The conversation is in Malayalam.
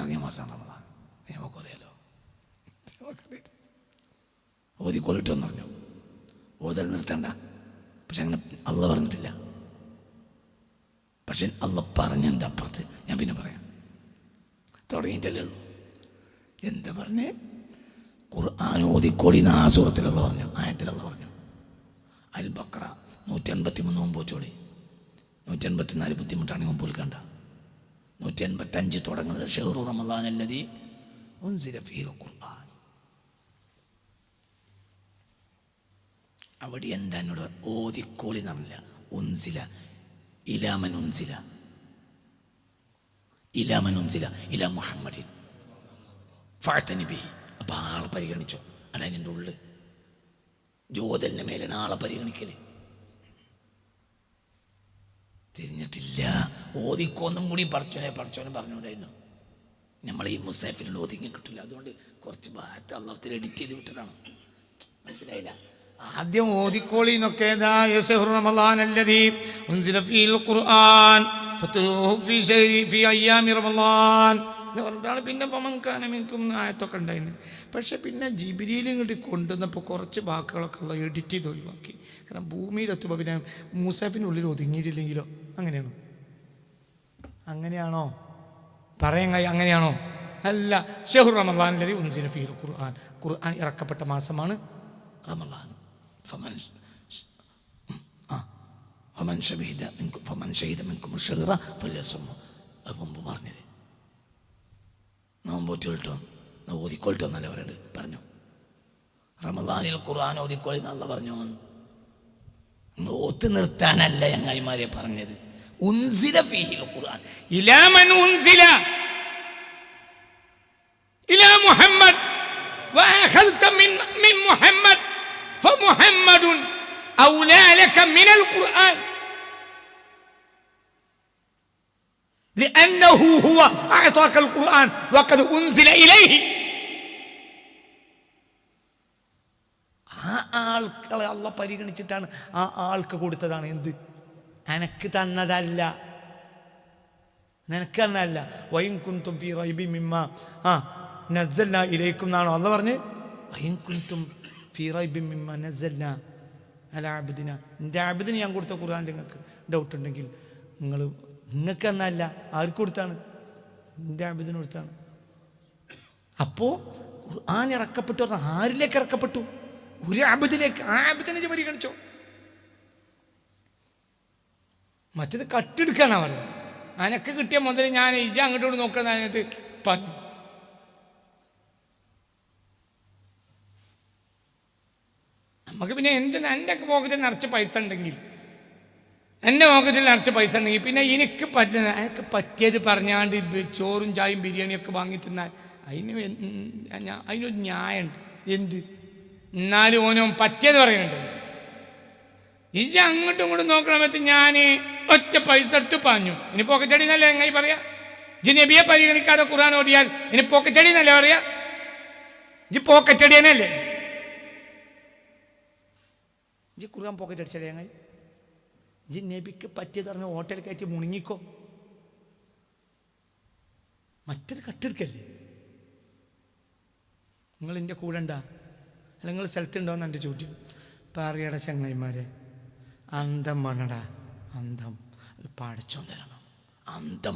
ഇറങ്ങിയ മാസം റമദാൻ. നമുക്കറിയാലോ, ഓതിക്കൊള്ളിട്ടെന്ന് പറഞ്ഞു. ഓതൽ നിർത്തണ്ട, പക്ഷെ അങ്ങനെ അള്ള പറഞ്ഞിട്ടില്ല. പക്ഷെ അള്ള പറഞ്ഞതിൻ്റെ അപ്പുറത്ത് ഞാൻ പിന്നെ പറയാം. തുടങ്ങിയിട്ടല്ലേ ഉള്ളൂ. എന്താ പറഞ്ഞേ? ഖുർആൻ ഓതിക്കോളി എന്ന് ആ സൂറത്തിലുള്ള പറഞ്ഞു, ആയത്തിലുള്ള പറഞ്ഞു. അൽ ബഖറ 183 മുമ്പോറ്റോളി. 184 ബുദ്ധിമുട്ടാണെങ്കിൽ മുമ്പിൽ കണ്ട. 185 തുടങ്ങുന്നത് ഷഹ്റു റമളാൻ അല്ലദീ ഉൻസില ഫീഹിൽ ഖുർആൻ. അവിടെ എന്താ എന്നോട് ഓതിക്കോളി എന്ന് പറഞ്ഞില്ല. ഉൻസില ഇലാമൻ ഉൻസില, ഇലാമൻ ഉൻസില ഇലാ മുഹമ്മദിൻ ഫഅ്തനി ബിഹി. അപ്പം ആളെ പരിഗണിച്ചോ? അതാ എൻ്റെ ഉള്ളിൽ ജോതലിൻ്റെ മേലാണ് ആളെ പരിഗണിക്കല്. തിരിഞ്ഞിട്ടില്ല. ഓതിക്കോന്നും കൂടി പഠിച്ചോനെ പറഞ്ഞുകൊണ്ടായിരുന്നു. നമ്മൾ ഈ മുസാഫിലുള്ള ഒതുങ്ങി കിട്ടില്ല. അതുകൊണ്ട് കുറച്ച് ഭാഗത്ത് അള്ളാഹത്തിൽ എഡിറ്റ് ചെയ്ത് വിട്ടതാണ്. മനസ്സിലായില്ല? ആദ്യം ഓതിക്കോളി എന്നൊക്കെ പറഞ്ഞിട്ടാണ് പിന്നെ പമൻകാനമിക്കും ആയത്തൊക്കെ ഉണ്ടായിരുന്നു. പക്ഷെ പിന്നെ ജിബ്രീൽ ഇങ്ങോട്ട് കൊണ്ടുവന്നപ്പോൾ കുറച്ച് വാക്കുകളൊക്കെ ഉള്ള എഡിറ്റ് ചെയ്ത് ഒഴിവാക്കി. കാരണം ഭൂമിയിലെത്തുമ്പോൾ പിന്നെ മൂസാഫിനുള്ളിൽ ഒതുങ്ങിയിട്ടില്ലെങ്കിലോ? അങ്ങനെയാണോ പറയാൻ കഴിയും? അങ്ങനെയാണോ? അല്ല. ഷഹ്റു റമളാൻ അല്ലദീ ഉൻസില ഫീഹിൽ ഖുർആൻ. ഖുർആൻ ഇറക്കപ്പെട്ട മാസമാണ് റമളാൻ. ഫമൻ ഷഹിദ മിൻകും ഷഹ്റ ഫല്യസുംഹു. അത് മുമ്പ് പറഞ്ഞത്. നോമ്പോറ്റിട്ടോ ഓതിക്കൊള്ളിട്ടോ എന്നല്ല അവരോട് പറഞ്ഞു. റമളാനിൽ ഖുർആൻ ഓതിക്കൊള്ളി എന്നല്ല പറഞ്ഞു. നിങ്ങൾ ഓത്ത് നിർത്താനല്ല ചങ്ങായിമാരെ പറഞ്ഞത്. ഉൻസില ഫീഹിൽ ഖുർആൻ ഇലാ മൻ ഉൻസില ഇലാ മുഹമ്മദ് വഅഖദ്ത മിൻ മുഹമ്മദ് ഫമുഹമ്മദുൻ ഔലാ ലക മിനൽ ഖുർആൻ لأنه هو أعطاك القرآن وقد أنزل إليه. ആ ആൾക്കളെ അള്ള പരിഗണിച്ചിട്ടാണ് ആ ആൾക്ക് കൊടുത്തതാണ്. എന്ത്? അനക്ക് തന്നതല്ല, നിനക്ക് തന്നതല്ല. വൈൻ കുന്തും ഫീ റൈബിൻ മിമ്മാ നസ്സൽനാ ഇലൈക്കും എന്നാണോ അള്ള പറഞ്ഞ്? വൈൻ കുന്തും ഫീ റൈബിൻ മിമ്മാ നസ്സൽനാ അലാ അബ്ദിനാ. എൻ്റെ അബ്ദിന് ഞാൻ കൊടുത്ത ഖുർആൻ നിങ്ങൾക്ക് ഡൗട്ട് ഉണ്ടെങ്കിൽ നിങ്ങൾക്ക് തന്നല്ല. ആർക്ക് കൊടുത്താണ്? എൻ്റെ അബ്ദിന് കൊടുത്താണ്. അപ്പോൾ ഖുർആൻ ഇറക്കപ്പെട്ടു പറഞ്ഞാൽ ആരിലേക്ക് ഇറക്കപ്പെട്ടു? ഒരു അബ്ദിലേക്ക്. ആ അബ്ദിനെ പരിഗണിച്ചോ? മറ്റേത് കട്ടെടുക്കാനാ പറയുന്നത്. അനക്ക് കിട്ടിയ മുതൽ ഞാൻ ഇജ അങ്ങോട്ട് നോക്കുന്ന അതിനകത്ത് പറഞ്ഞു. നമുക്ക് പിന്നെ എന്തിനാ? എൻ്റെ പോക്കറ്റിൽ നിറച്ച് പൈസ ഉണ്ടെങ്കിൽ, എൻ്റെ പോക്കറ്റിൽ നിറച്ച് പൈസ ഉണ്ടെങ്കിൽ പിന്നെ എനിക്ക് പറ്റുന്ന എനിക്ക് പറ്റിയത് പറഞ്ഞാണ്ട് ചോറും ചായയും ബിരിയാണിയൊക്കെ വാങ്ങി തിന്നാൽ അതിനൊരു ന്യായമുണ്ട്. എന്ത്? എന്നാലും ഓനോ പറ്റിയത് പറയുന്നുണ്ട്. ഇജ അങ്ങോട്ടും ഇങ്ങോട്ടും നോക്കണ സമയത്ത് ഞാൻ ഒറ്റ പൈസ എടുത്ത് പറഞ്ഞു. ഇനി പോക്കറ്റടി എന്നല്ലേ എങ്ങനെ പറയാ? ഇജ് നബിയെ പരിഗണിക്കാതെ ഖുർആൻ ഓതിയാൽ ഇനി പോക്കറ്റടി എന്നല്ലേ പറയാ? ഇജ് പോക്കറ്റടി തന്നെയല്ലേ? ഇജ് ഖുർആൻ പോക്കറ്റ് അടിച്ചല്ലേ ഞങ്ങൾ? ഇജ് നബിക്ക് പറ്റിയത് പറഞ്ഞ ഹോട്ടൽ കയറ്റി മുണങ്ങിക്കോ. മറ്റത് കട്ടെടുക്കല്ലേ? നിങ്ങൾ എൻ്റെ കൂടെ ഉണ്ടാ അല്ല നിങ്ങൾ സ്ഥലത്തുണ്ടോയെന്ന് എൻ്റെ ചോദ്യം. പറയട ചങ്ങായിമാരെ, അന്തം വേണടാ. അന്തം അത് പഠിച്ചോ തരണം. അന്തം